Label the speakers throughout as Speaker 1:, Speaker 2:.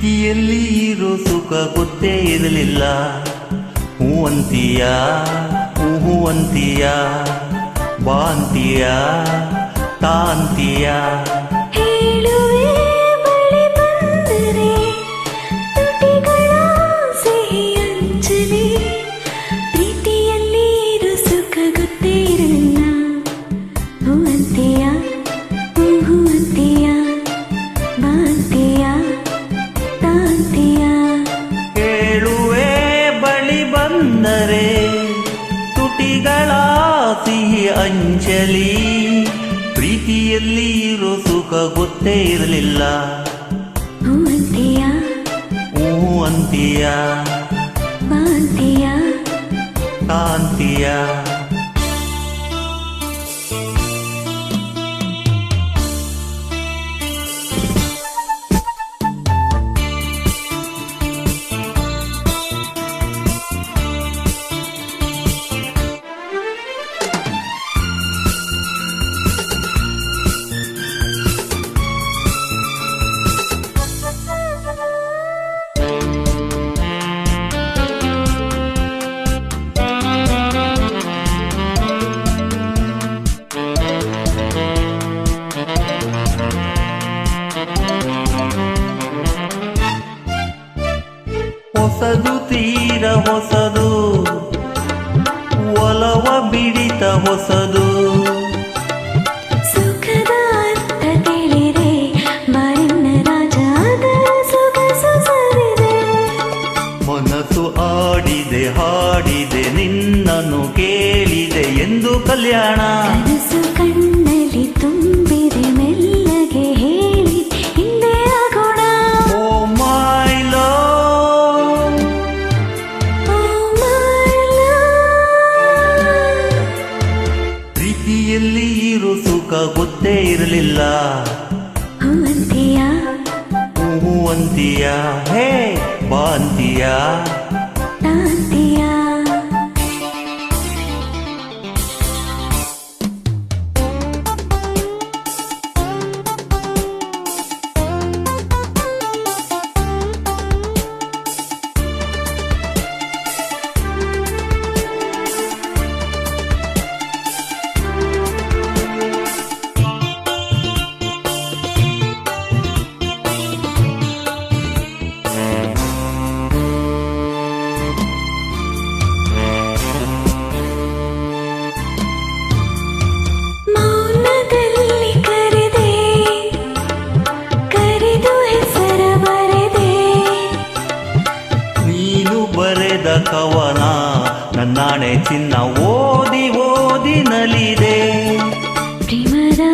Speaker 1: ಪ್ರೀತಿಯಲ್ಲಿ ಇರೋ ಸುಖ ಗೊತ್ತೇ ಇರಲಿಲ್ಲ. ಹೂ ಅಂತೀಯ, ಹೂ ಅಂತೀಯ, ಬಾ ಅಂತೀಯ, ತಾ ಅಂತೀಯ. ಹೇಳುವೆ ಬಳಿ ಬಂದರೆ ತುಟಿಗಳ ಸಿಹಿ ಅಂಜಲಿ. ಪ್ರೀತಿಯಲ್ಲಿ ಇರೋ ಸುಖ ಗೊತ್ತೇ ಇರಲಿಲ್ಲ.
Speaker 2: ಹೂ ಅಂತೀಯ,
Speaker 1: ಹೂ ಅಂತೀಯ,
Speaker 2: ಬಾ ಅಂತೀಯ,
Speaker 1: ತಾ ಅಂತೀಯ. ಹೊಸದು ತೀರ ಹೊಸದು, ಒಲವ ಬಿಡಿತ ಹೊಸದು.
Speaker 2: ಸುಖದ ಅರ್ಥ ತಿಳಿದೆ ಬಾರಿನ ರಾಜ ಸೊಗಸು ಸರಿದೆ.
Speaker 1: ಮನಸ್ಸು ಆಡಿದೆ ಹಾಡಿದೆ ನಿನ್ನನ್ನು ಕೇಳಿದೆ ಎಂದು ಕಲ್ಯಾಣ.
Speaker 2: ಕನಸು ಕಣ್ಣಲ್ಲಿ ತುಂಬಿದೆ ಮೆಲ್ಲಗೆ ಹೇಳಿ ಹಿಂದೆ ಆಗೋಣ.
Speaker 1: ಓ ಮೈ ಲವ್, ಪ್ರೀತಿಯಲ್ಲಿ ಇರೋ ಸುಖ ಗೊತ್ತೇ ಇರಲಿಲ್ಲ.
Speaker 2: ಹೂ ಅಂತೀಯ,
Speaker 1: ಹೂ ಅಂತೀಯ, ಹೇ ಬಾ ಅಂತೀಯ,
Speaker 2: ತಾ ಅಂತೀಯ.
Speaker 1: ಕವನ ನನ್ನಾಣೆ ಚಿನ್ನ ಓದಿ ಓದಿ ನಲಿದೆ.
Speaker 2: ಪ್ರೇಮದ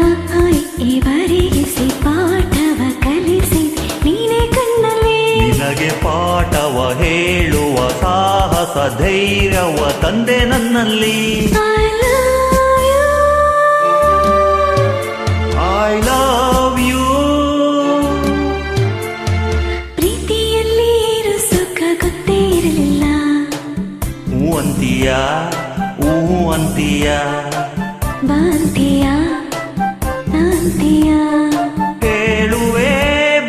Speaker 2: ಇವರಿಗಿಸಿ ಪಾಠವ ಕಲಿಸಿ ನೀನೆ ಕಣ್ಣಲ್ಲಿ.
Speaker 1: ನಿನಗೆ ಪಾಠವ ಹೇಳುವ ಸಾಹಸ ಧೈರ್ಯವ ತಂದೆ ನನ್ನಲ್ಲಿ. I love you.
Speaker 2: ಪ್ರೀತಿಯಲ್ಲಿ ಇರೋ ಸುಖ ಗೊತ್ತೇ ಇರಲಿಲ್ಲ.
Speaker 1: ಹೂ ಅಂತೀಯ, ಹೂ ಅಂತೀಯ,
Speaker 2: ಬಾ ಅಂತೀಯ, ತಾ ಅಂತೀಯ.
Speaker 1: ಹೇಳುವೆ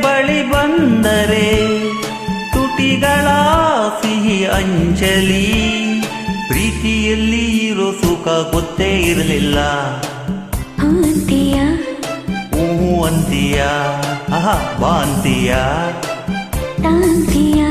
Speaker 1: ಬಳಿ ಬಂದರೆ ತುಟಿಗಳ ಸಿಹಿ ಅಂಜಲಿ. ಪ್ರೀತಿಯಲ್ಲಿ ಇರೋ ಸುಖ ಗೊತ್ತೇ ಇರಲಿಲ್ಲ.
Speaker 2: ಹೂ ಅಂತೀಯ,
Speaker 1: ಹೂ ಅಂತೀಯ, ಬಾ ಅಂತೀಯ,
Speaker 2: ತಾ ಅಂತೀಯ.